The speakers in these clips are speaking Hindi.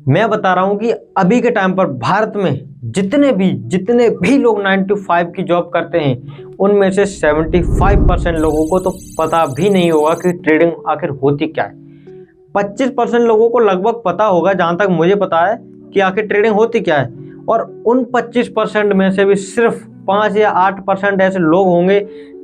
मैं बता रहा हूं कि अभी के टाइम पर भारत में जितने भी लोग 9 to 5 की जॉब करते हैं उनमें से 75% लोगों को तो पता भी नहीं होगा कि ट्रेडिंग आखिर होती क्या है। 25% लोगों को लगभग पता होगा, जहां तक मुझे पता है, कि आखिर ट्रेडिंग होती क्या है। और उन 25% में से भी सिर्फ 5 या 8% ऐसे लोग होंगे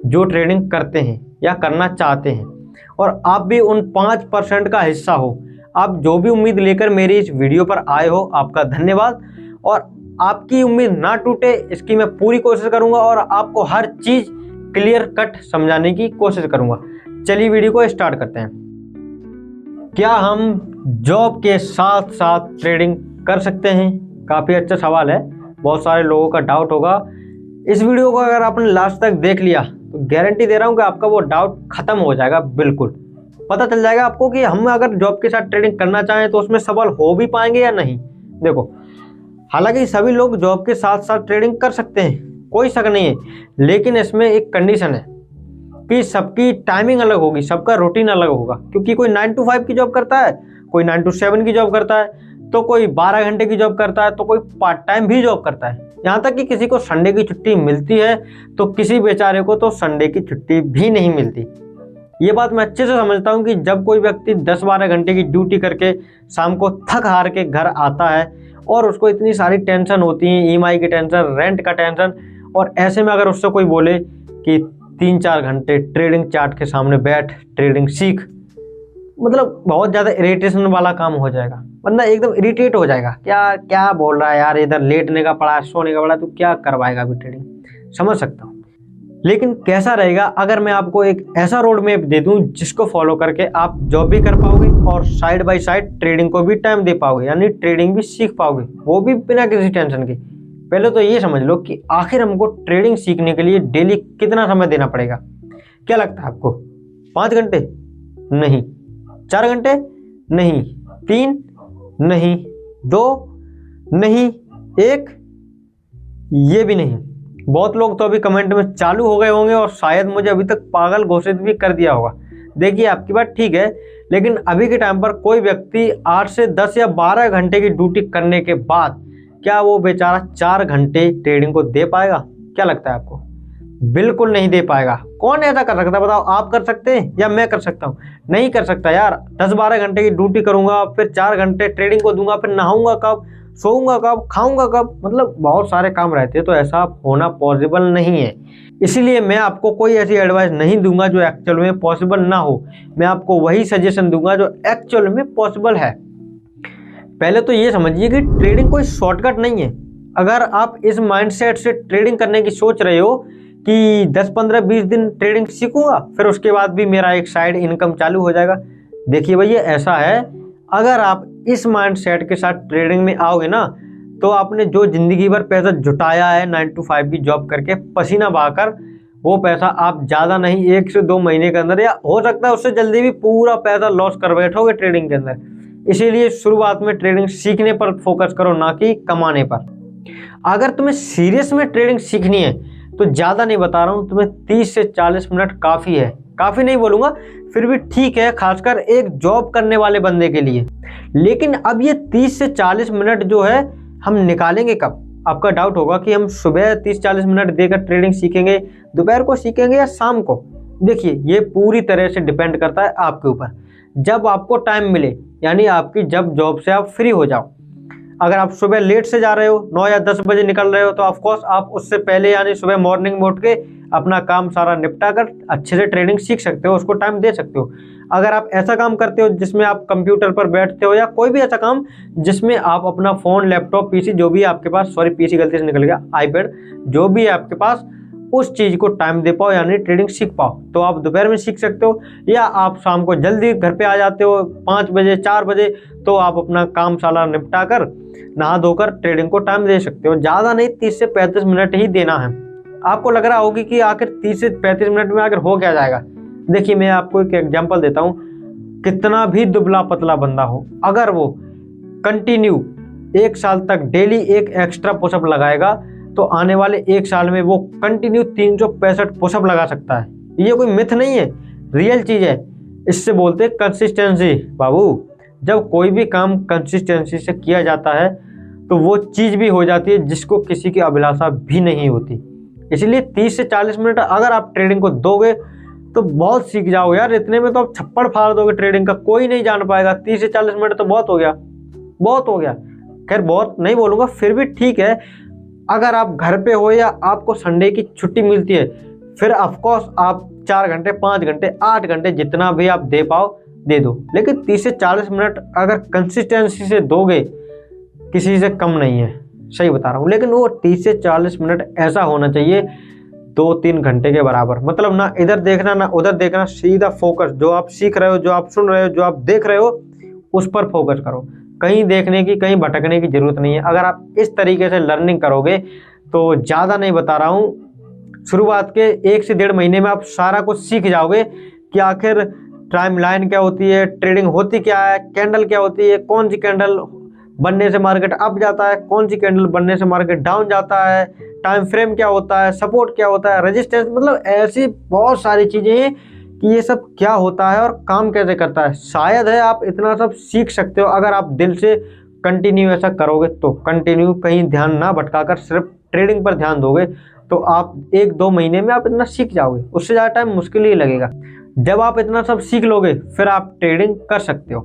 जो ट्रेडिंग करते हैं या करना चाहते हैं। और आप भी उन 5% का हिस्सा हो। आप जो भी उम्मीद लेकर मेरी इस वीडियो पर आए हो, आपका धन्यवाद। और आपकी उम्मीद ना टूटे इसकी मैं पूरी कोशिश करूंगा और आपको हर चीज क्लियर कट समझाने की कोशिश करूंगा। चलिए वीडियो को स्टार्ट करते हैं। क्या हम जॉब के साथ साथ ट्रेडिंग कर सकते हैं? काफ़ी अच्छा सवाल है, बहुत सारे लोगों का डाउट होगा। इस वीडियो को अगर आपने लास्ट तक देख लिया तो गारंटी दे रहा हूं कि आपका वो डाउट खत्म हो जाएगा। बिल्कुल पता चल जाएगा आपको कि हम अगर जॉब के साथ ट्रेडिंग करना चाहें तो उसमें सफल हो भी पाएंगे या नहीं। देखो, हालांकि सभी लोग जॉब के साथ साथ ट्रेडिंग कर सकते हैं, कोई शक नहीं है, लेकिन इसमें एक कंडीशन है कि सबकी टाइमिंग अलग होगी, सबका रूटीन अलग होगा। क्योंकि कोई 9 to 5 की जॉब करता है, कोई 9 to 7 की जॉब करता है, तो कोई 12 घंटे की जॉब करता है, तो कोई पार्ट टाइम भी जॉब करता है। यहाँ तक कि किसी को संडे की छुट्टी मिलती है तो किसी बेचारे को तो संडे की छुट्टी भी नहीं मिलती। ये बात मैं अच्छे से समझता हूँ कि जब कोई व्यक्ति 10-12 घंटे की ड्यूटी करके शाम को थक हार के घर आता है और उसको इतनी सारी टेंशन होती है, ईएमआई की टेंशन, रेंट का टेंशन, और ऐसे में अगर उससे कोई बोले कि 3-4 घंटे ट्रेडिंग चार्ट के सामने बैठ, ट्रेडिंग सीख, मतलब बहुत ज़्यादा इरिटेशन वाला काम हो जाएगा। बंदा एकदम इरिटेट हो जाएगा, क्या क्या बोल रहा है यार, इधर लेटने का पड़ा है, सोने का पड़ा है, तो क्या करवाएगा अभी ट्रेडिंग। समझ सकता हूँ, लेकिन कैसा रहेगा अगर मैं आपको एक ऐसा रोड मैप दे दूं जिसको फॉलो करके आप जॉब भी कर पाओगे और साइड बाय साइड ट्रेडिंग को भी टाइम दे पाओगे, यानी ट्रेडिंग भी सीख पाओगे, वो भी बिना किसी टेंशन के। पहले तो ये समझ लो कि आखिर हमको ट्रेडिंग सीखने के लिए डेली कितना समय देना पड़ेगा। क्या लगता है आपको? 5 घंटे? नहीं। 4 घंटे? नहीं। 3? नहीं। 2? नहीं। 1? ये भी नहीं। बहुत लोग तो अभी कमेंट में चालू हो गए होंगे और शायद मुझे अभी तक पागल घोषित भी कर दिया होगा। देखिए, आपकी बात ठीक है, लेकिन अभी के टाइम पर कोई व्यक्ति 8 से 10 या 12 घंटे की ड्यूटी करने के बाद क्या वो बेचारा 4 घंटे ट्रेडिंग को दे पाएगा? क्या लगता है आपको? बिल्कुल नहीं दे पाएगा। कौन ऐसा कर सकता है बताओ? आप कर सकते हैं या मैं कर सकता हूँ? नहीं कर सकता यार। 10-12 घंटे की ड्यूटी करूंगा, फिर 4 घंटे ट्रेडिंग को दूंगा, फिर नहाऊंगा कब, सोऊंगा कब, खाऊंगा कब, मतलब बहुत सारे काम रहते हैं, तो ऐसा होना पॉसिबल नहीं है। इसीलिए मैं आपको कोई ऐसी एडवाइस नहीं दूंगा जो एक्चुअल में पॉसिबल ना हो। मैं आपको वही सजेशन दूंगा जो एक्चुअल में पॉसिबल है। पहले तो ये समझिए कि ट्रेडिंग कोई शॉर्टकट नहीं है। अगर आप इस माइंडसेट से ट्रेडिंग करने की सोच रहे हो कि 10, 15, 20 दिन ट्रेडिंग सीखूंगा, फिर उसके बाद भी मेरा एक साइड इनकम चालू हो जाएगा, देखिए भैया ऐसा है, अगर आप इस माइंडसेट के साथ ट्रेडिंग में आओगे ना, तो आपने जो जिंदगी भर पैसा जुटाया है 9 to 5 की जॉब करके पसीना बहाकर, वो पैसा आप ज़्यादा नहीं 1 से 2 महीने के अंदर, या हो सकता है उससे जल्दी भी, पूरा पैसा लॉस कर बैठोगे ट्रेडिंग के अंदर। इसीलिए शुरुआत में ट्रेडिंग सीखने पर फोकस करो, ना कि कमाने पर। अगर तुम्हें सीरियस में ट्रेडिंग सीखनी है तो ज़्यादा नहीं बता रहा हूँ, तुम्हें 30 से 40 मिनट काफ़ी है। काफ़ी नहीं बोलूँगा, फिर भी ठीक है, खासकर एक जॉब करने वाले बंदे के लिए। लेकिन अब ये 30 से 40 मिनट जो है हम निकालेंगे कब? आपका डाउट होगा कि हम सुबह 30-40 मिनट देकर ट्रेडिंग सीखेंगे, दोपहर को सीखेंगे या शाम को। देखिए, ये पूरी तरह से डिपेंड करता है आपके ऊपर। जब आपको टाइम मिले, यानी आपकी जब जॉब से आप फ्री हो जाओ। अगर आप सुबह लेट से जा रहे हो, 9 या 10 बजे निकल रहे हो, तो ऑफकोर्स आप उससे पहले यानी सुबह मॉर्निंग में उठ के अपना काम सारा निपटा कर अच्छे से ट्रेडिंग सीख सकते हो, उसको टाइम दे सकते हो। अगर आप ऐसा काम करते हो जिसमें आप कंप्यूटर पर बैठते हो, या कोई भी ऐसा काम जिसमें आप अपना फ़ोन, लैपटॉप, पीसी, जो भी आपके पास, सॉरी पीसी गलती से निकल गया, आईपैड, जो भी है आपके पास, उस चीज़ को टाइम दे पाओ, यानी ट्रेडिंग सीख पाओ, तो आप दोपहर में सीख सकते हो। या आप शाम को जल्दी घर पे आ जाते हो 5 बजे, 4 बजे, तो आप अपना काम सारा निपटा कर नहा धोकर ट्रेडिंग को टाइम दे सकते हो। ज़्यादा नहीं, 30 से 35 मिनट ही देना है। आपको लग रहा होगी कि आखिर 30 से 35 मिनट में आखिर हो क्या जाएगा। देखिए, मैं आपको एक एग्जांपल देता हूँ। कितना भी दुबला पतला बंदा हो, अगर वो कंटिन्यू 1 साल तक डेली एक एक्स्ट्रा पुशअप लगाएगा, तो आने वाले 1 साल में वो कंटिन्यू 365 पुशअप लगा सकता है। ये कोई मिथ नहीं है, रियल चीज़ है। इससे बोलते हैं कंसिस्टेंसी। बाबू, जब कोई भी काम कंसिस्टेंसी से किया जाता है तो वो चीज़ भी हो जाती है जिसको किसी की अभिलाषा भी नहीं होती। इसलिए 30 से 40 मिनट अगर आप ट्रेडिंग को दोगे तो बहुत सीख जाओगे यार। इतने में तो आप छप्पड़ फाड़ दोगे ट्रेडिंग का, कोई नहीं जान पाएगा। 30 से 40 मिनट तो बहुत हो गया, बहुत हो गया। खैर बहुत नहीं बोलूँगा, फिर भी ठीक है। अगर आप घर पे हो या आपको संडे की छुट्टी मिलती है, फिर ऑफकोर्स आप 4 घंटे 5 घंटे 8 घंटे जितना भी आप दे पाओ दे दो। लेकिन 30 से 40 मिनट अगर कंसिस्टेंसी से दोगे, किसी से कम नहीं है, सही बता रहा हूँ। लेकिन वो 30 से 40 मिनट ऐसा होना चाहिए 2-3 घंटे के बराबर। मतलब ना इधर देखना ना उधर देखना, सीधा फोकस। जो आप सीख रहे हो, जो आप सुन रहे हो, जो आप देख रहे हो, उस पर फोकस करो। कहीं देखने की, कहीं भटकने की जरूरत नहीं है। अगर आप इस तरीके से लर्निंग करोगे तो ज़्यादा नहीं बता रहा हूँ, शुरुआत के 1 से 1.5 महीने में आप सारा कुछ सीख जाओगे कि आखिर टाइम लाइन क्या होती है, ट्रेडिंग होती क्या है, कैंडल क्या होती है, कौन सी कैंडल बनने से मार्केट अप जाता है, कौन सी कैंडल बनने से मार्केट डाउन जाता है, टाइम फ्रेम क्या होता है, सपोर्ट क्या होता है, रेजिस्टेंस। मतलब ऐसी बहुत सारी चीज़ें हैं कि ये सब क्या होता है और काम कैसे करता है। शायद है आप इतना सब सीख सकते हो अगर आप दिल से कंटिन्यू ऐसा करोगे तो। कंटिन्यू कहीं ध्यान ना भटकाकर सिर्फ ट्रेडिंग पर ध्यान दोगे तो आप 1-2 महीने में आप इतना सीख जाओगे। उससे ज़्यादा टाइम मुश्किल ही लगेगा। जब आप इतना सब सीख लोगे फिर आप ट्रेडिंग कर सकते हो,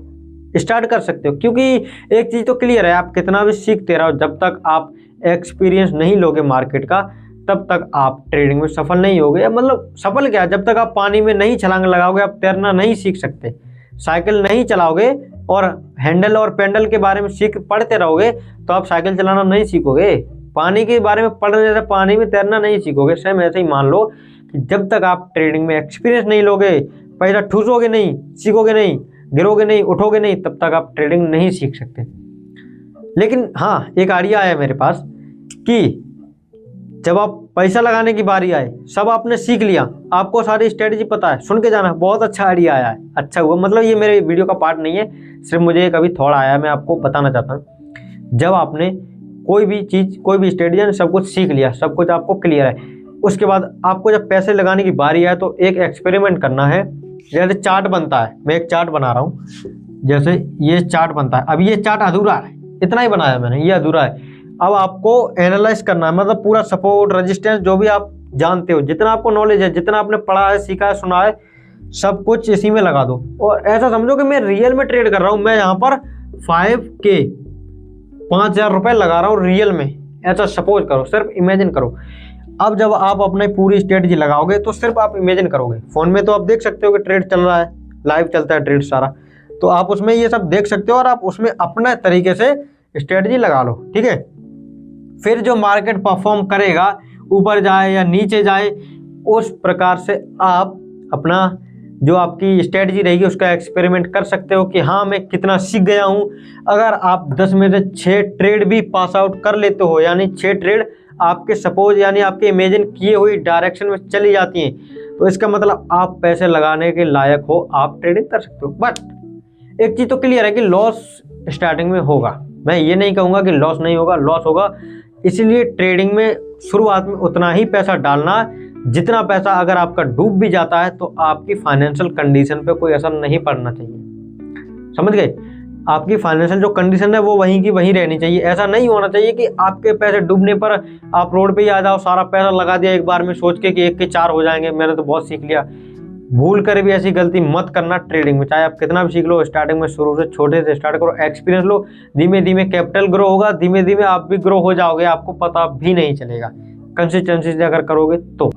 स्टार्ट कर सकते हो। क्योंकि एक चीज़ तो क्लियर है, आप कितना भी सीखते रहो, जब तक आप एक्सपीरियंस नहीं लोगे मार्केट का तब तक आप ट्रेडिंग में सफल नहीं होगे। मतलब सफल क्या, जब तक आप पानी में नहीं छलांग लगाओगे आप तैरना नहीं सीख सकते। साइकिल नहीं चलाओगे और हैंडल और पेंडल के बारे में पढ़ते रहोगे तो आप साइकिल चलाना नहीं सीखोगे। पानी के बारे में पढ़ने से पानी में तैरना नहीं सीखोगे। सेम ऐसे ही मान लो कि जब तक आप ट्रेडिंग में एक्सपीरियंस नहीं लोगे, पैसा ठूसोगे नहीं, सीखोगे नहीं, गिरोगे नहीं, उठोगे नहीं, तब तक आप ट्रेडिंग नहीं सीख सकते। लेकिन हाँ, एक आइडिया आया मेरे पास कि जब आप पैसा लगाने की बारी आए, सब आपने सीख लिया, आपको सारी स्ट्रेटजी पता है, सुन के जाना, बहुत अच्छा आइडिया आया है, अच्छा हुआ। मतलब ये मेरे वीडियो का पार्ट नहीं है, सिर्फ मुझे कभी थोड़ा आया, मैं आपको बताना चाहता हूँ। जब आपने कोई भी चीज़, कोई भी स्ट्रेटजी, सब कुछ सीख लिया, सब कुछ आपको क्लियर है, उसके बाद आपको जब पैसे लगाने की बारी आए तो एक एक्सपेरिमेंट करना है। जैसे चार्ट बनता है, मैं एक चार्ट बना रहा हूँ, जैसे ये चार्ट बनता है। अब ये चार्ट अधूरा है, इतना ही बनाया मैंने, ये अधूरा है। अब आपको एनालाइज करना है, मतलब पूरा सपोर्ट रेजिस्टेंस जो भी आप जानते हो, जितना आपको नॉलेज है, जितना आपने पढ़ा है, सीखा है, सुना है, सब कुछ इसी में लगा दो। और ऐसा समझो कि मैं रियल में ट्रेड कर रहा हूँ। मैं यहाँ पर 5K 5,000 रुपये लगा रहा हूँ रियल में, ऐसा सपोज करो, सिर्फ इमेजिन करो। अब जब आप अपनी पूरी स्ट्रेटजी लगाओगे तो सिर्फ आप इमेजिन करोगे। फ़ोन में तो आप देख सकते हो कि ट्रेड चल रहा है, लाइव चलता है ट्रेड सारा, तो आप उसमें ये सब देख सकते हो और आप उसमें अपने तरीके से स्ट्रेटजी लगा लो, ठीक है। फिर जो मार्केट परफॉर्म करेगा, ऊपर जाए या नीचे जाए, उस प्रकार से आप अपना जो आपकी स्ट्रेटजी रहेगी उसका एक्सपेरिमेंट कर सकते हो कि हाँ मैं कितना सीख गया हूँ। अगर आप 10 में से 6 ट्रेड भी पास आउट कर लेते हो, यानी 6 ट्रेड आपके सपोज यानी आपके इमेजिन किए हुई डायरेक्शन में चली जाती हैं, तो इसका मतलब आप पैसे लगाने के लायक हो, आप ट्रेडिंग कर सकते हो। बट एक चीज़ तो क्लियर है कि लॉस स्टार्टिंग में होगा। मैं ये नहीं कहूँगा कि लॉस नहीं होगा, लॉस होगा। इसलिए ट्रेडिंग में शुरुआत में उतना ही पैसा डालना जितना पैसा अगर आपका डूब भी जाता है तो आपकी फाइनेंशियल कंडीशन पे कोई असर नहीं पड़ना चाहिए। समझ गए? आपकी फाइनेंशियल जो कंडीशन है वो वहीं की वहीं रहनी चाहिए। ऐसा नहीं होना चाहिए कि आपके पैसे डूबने पर आप रोड पे ही आ जाओ, सारा पैसा लगा दिया एक बार में सोच के कि 1 के 4 हो जाएंगे, मैंने तो बहुत सीख लिया। भूल कर भी ऐसी गलती मत करना ट्रेडिंग में। चाहे आप कितना भी सीख लो, स्टार्टिंग में शुरू से छोटे से स्टार्ट करो, एक्सपीरियंस लो, धीमे धीमे कैपिटल ग्रो होगा, धीमे धीमे आप भी ग्रो हो जाओगे, आपको पता भी नहीं चलेगा कंसिस्टेंसी से अगर करोगे तो।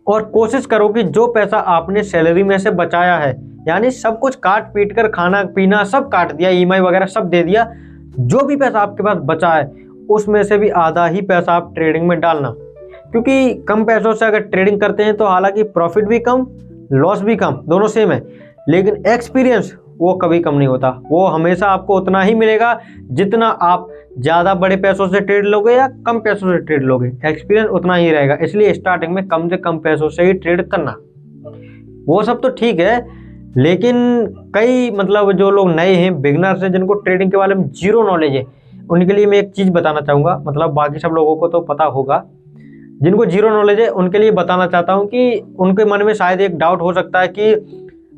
और कोशिश करो कि जो पैसा आपने सैलरी में से बचाया है, यानी सब कुछ काट पीट कर, खाना पीना सब काट दिया, EMI वगैरह सब दे दिया, जो भी पैसा आपके पास बचा है उसमें से भी आधा ही पैसा आप ट्रेडिंग में डालना। क्योंकि कम पैसों से अगर ट्रेडिंग करते हैं तो हालांकि प्रॉफिट भी कम, लॉस भी कम, दोनों सेम है, लेकिन एक्सपीरियंस वो कभी कम नहीं होता। वो हमेशा आपको उतना ही मिलेगा जितना आप ज़्यादा बड़े पैसों से ट्रेड लोगे या कम पैसों से ट्रेड लोगे, एक्सपीरियंस उतना ही रहेगा। इसलिए स्टार्टिंग में कम से कम पैसों से ही ट्रेड करना। वो सब तो ठीक है, लेकिन कई मतलब जो लोग नए हैं, बिगनर्स हैं, जिनको ट्रेडिंग के बारे में जीरो नॉलेज है, उनके लिए मैं एक चीज़ बताना चाहूँगा। मतलब बाकी सब लोगों को तो पता होगा, जिनको जीरो नॉलेज है उनके लिए बताना चाहता हूँ कि उनके मन में शायद एक डाउट हो सकता है कि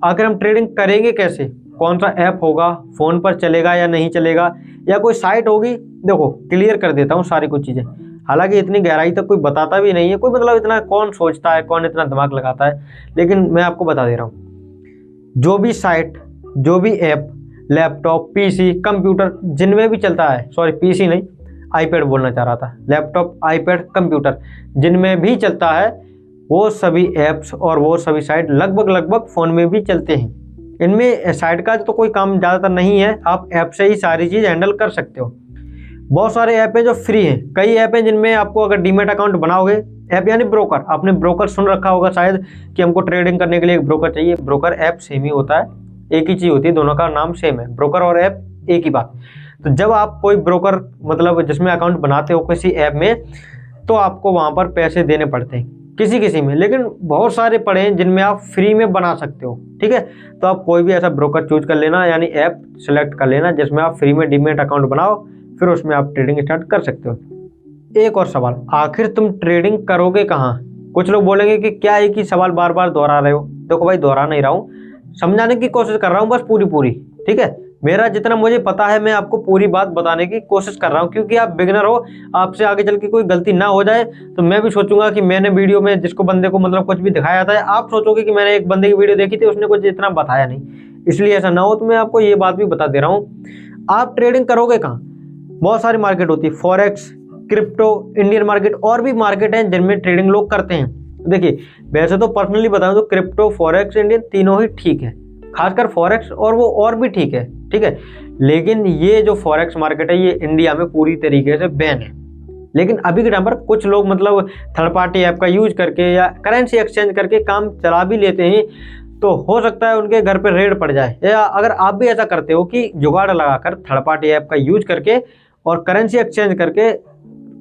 आखिर हम ट्रेडिंग करेंगे कैसे, कौन सा ऐप होगा, फ़ोन पर चलेगा या नहीं चलेगा, या कोई साइट होगी। देखो क्लियर कर देता हूँ सारी कुछ चीज़ें, हालांकि इतनी गहराई तक कोई बताता भी नहीं है, कोई मतलब इतना कौन सोचता है, कौन इतना दिमाग लगाता है, लेकिन मैं आपको बता दे रहा हूँ। जो भी साइट, जो भी ऐप, लैपटॉप, पीसी, कंप्यूटर जिनमें भी चलता है, सॉरी पीसी नहीं, आईपैड बोलना चाह रहा था, लैपटॉप, आईपैड, कंप्यूटर जिनमें भी चलता है, वो सभी ऐप्स और वो सभी साइट लगभग फ़ोन में भी चलते हैं। इनमें साइट का तो कोई काम ज़्यादातर नहीं है, आप ऐप से ही सारी चीज़ हैंडल कर सकते हो। बहुत सारे ऐप हैं जो फ्री हैं, कई ऐप हैं जिनमें आपको अगर डीमैट अकाउंट बनाओगे, ऐप यानी ब्रोकर, आपने ब्रोकर सुन रखा होगा शायद कि हमको ट्रेडिंग करने के लिए एक ब्रोकर चाहिए। ब्रोकर ऐप सेम ही होता है, एक ही चीज़ होती है, दोनों का नाम सेम है, ब्रोकर और ऐप एक ही बात। तो जब आप कोई ब्रोकर मतलब जिसमें अकाउंट बनाते हो किसी ऐप में, तो आपको वहाँ पर पैसे देने पड़ते हैं किसी में, लेकिन बहुत सारे पड़े हैं जिनमें आप फ्री में बना सकते हो। ठीक है, तो आप कोई भी ऐसा ब्रोकर चूज कर लेना, यानी ऐप सेलेक्ट कर लेना जिसमें आप फ्री में डीमैट अकाउंट बनाओ, फिर उसमें आप ट्रेडिंग स्टार्ट कर सकते हो। एक और सवाल, आखिर तुम ट्रेडिंग करोगे कहाँ? कुछ लोग बोलेंगे कि क्या एक ही सवाल बार बार दोहरा रहे हो। देखो भाई, दोहरा नहीं रहा हूँ, समझाने की कोशिश कर रहा हूँ बस पूरी। ठीक है, मेरा जितना मुझे पता है मैं आपको पूरी बात बताने की कोशिश कर रहा हूँ, क्योंकि आप बिगिनर हो, आपसे आगे चल के कोई गलती ना हो जाए तो मैं भी सोचूंगा कि मैंने वीडियो में जिसको बंदे को मतलब कुछ भी दिखाया था, आप सोचोगे कि मैंने एक बंदे की वीडियो देखी थी उसने कुछ इतना बताया नहीं, इसलिए ऐसा ना हो तो मैं आपको ये बात भी बता दे रहा हूँ। आप ट्रेडिंग करोगे कहाँ? बहुत सारी मार्केट होती है, फॉरेक्स, क्रिप्टो, इंडियन मार्केट, और भी मार्केट हैं जिनमें ट्रेडिंग लोग करते हैं। देखिए वैसे तो पर्सनली बताऊं तो क्रिप्टो, फॉरेक्स, इंडियन तीनों ही ठीक है, खासकर फॉरेक्स और वो और भी ठीक है। ठीक है, लेकिन ये जो फॉरेक्स मार्केट है ये इंडिया में पूरी तरीके से बैन है। लेकिन अभी के टाइम पर कुछ लोग मतलब थर्ड पार्टी ऐप का यूज करके या करेंसी एक्सचेंज करके काम चला भी लेते हैं, तो हो सकता है उनके घर पे रेड पड़ जाए। या अगर आप भी ऐसा करते हो कि जुगाड़ लगाकर थर्ड पार्टी ऐप का यूज करके और करेंसी एक्सचेंज करके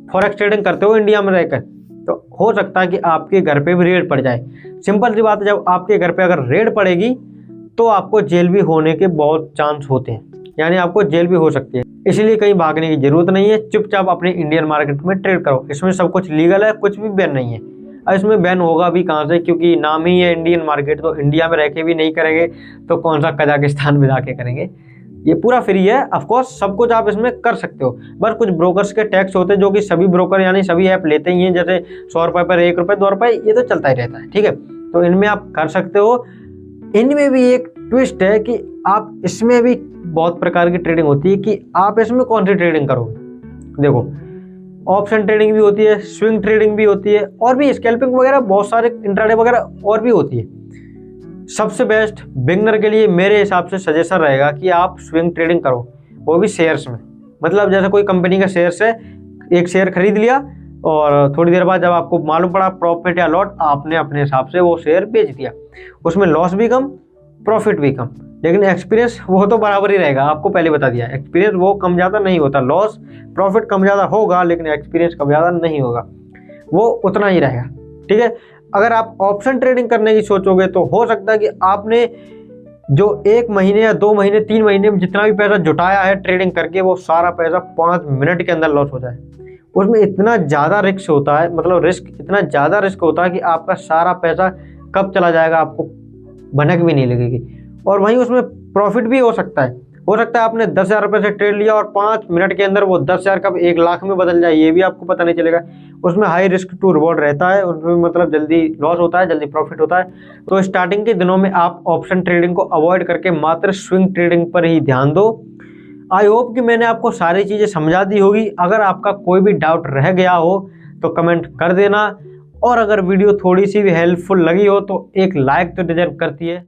फॉरेक्स ट्रेडिंग करते हो इंडिया में रहकर, तो हो सकता है कि आपके घर पे भी रेड पड़ जाए। सिंपल सी बात है, जब आपके घर पे अगर रेड पड़ेगी तो आपको जेल भी होने के बहुत चांस होते हैं, यानी आपको जेल भी हो सकती है। इसलिए कहीं भागने की जरूरत नहीं है, चुपचाप अपने इंडियन मार्केट में ट्रेड करो। इसमें सब कुछ लीगल है, कुछ भी बैन नहीं है। और इसमें बैन होगा भी कहाँ से, क्योंकि नाम ही है इंडियन मार्केट, तो इंडिया में रह के भी नहीं करेंगे तो कौन सा कजाकिस्तान में जाके करेंगे। ये पूरा फ्री है, ऑफकोर्स सब कुछ आप इसमें कर सकते हो। बस कुछ ब्रोकर्स के टैक्स होते हैं जो कि सभी ब्रोकर यानी सभी ऐप लेते ही हैं, जैसे 100 रुपये पर 1 रुपये 2 रुपये, ये तो चलता ही रहता है। ठीक है, तो इनमें आप कर सकते हो। इनमें भी एक ट्विस्ट है कि आप इसमें भी बहुत प्रकार की ट्रेडिंग होती है कि आप इसमें कौन सी ट्रेडिंग करोगे। देखो ऑप्शन ट्रेडिंग भी होती है, स्विंग ट्रेडिंग भी होती है, और भी स्कैल्पिंग वगैरह बहुत सारे इंट्राडे वगैरह और भी होती है। सबसे बेस्ट बिगनर के लिए मेरे हिसाब से सजेशन रहेगा कि आप स्विंग ट्रेडिंग करो, वो भी शेयर्स में। मतलब जैसे कोई कंपनी का शेयर्स है, एक शेयर खरीद लिया और थोड़ी देर बाद जब आपको मालूम पड़ा प्रॉफिट या लॉस, आपने अपने हिसाब से वो शेयर बेच दिया। उसमें लॉस भी कम, प्रॉफिट भी कम, लेकिन एक्सपीरियंस वो तो बराबर ही रहेगा। आपको पहले बता दिया, एक्सपीरियंस वो कम ज़्यादा नहीं होता। लॉस प्रॉफिट कम ज़्यादा होगा, लेकिन एक्सपीरियंस कम ज़्यादा नहीं होगा, वो उतना ही रहेगा। ठीक है, अगर आप ऑप्शन ट्रेडिंग करने की सोचोगे तो हो सकता है कि आपने जो 1 महीने या 2 महीने 3 महीने में जितना भी पैसा जुटाया है ट्रेडिंग करके, वो सारा पैसा 5 मिनट के अंदर लॉस हो जाए। उसमें इतना ज़्यादा रिस्क होता है, मतलब इतना ज़्यादा रिस्क होता है कि आपका सारा पैसा कब चला जाएगा आपको भनक भी नहीं लगेगी। और वहीं उसमें प्रॉफिट भी हो सकता है आपने 10,000 रुपये से ट्रेड लिया और 5 मिनट के अंदर वो 10,000 कब 1 लाख में बदल जाए, ये भी आपको पता नहीं चलेगा। उसमें हाई रिस्क टू रिवॉर्ड रहता है, उसमें मतलब जल्दी लॉस होता है, जल्दी प्रॉफिट होता है। तो स्टार्टिंग के दिनों में आप ऑप्शन ट्रेडिंग को अवॉइड करके मात्र स्विंग ट्रेडिंग पर ही ध्यान दो। आई होप कि मैंने आपको सारी चीज़ें समझा दी होगी। अगर आपका कोई भी डाउट रह गया हो तो कमेंट कर देना, और अगर वीडियो थोड़ी सी भी हेल्पफुल लगी हो तो एक लाइक तो डिजर्व करती है।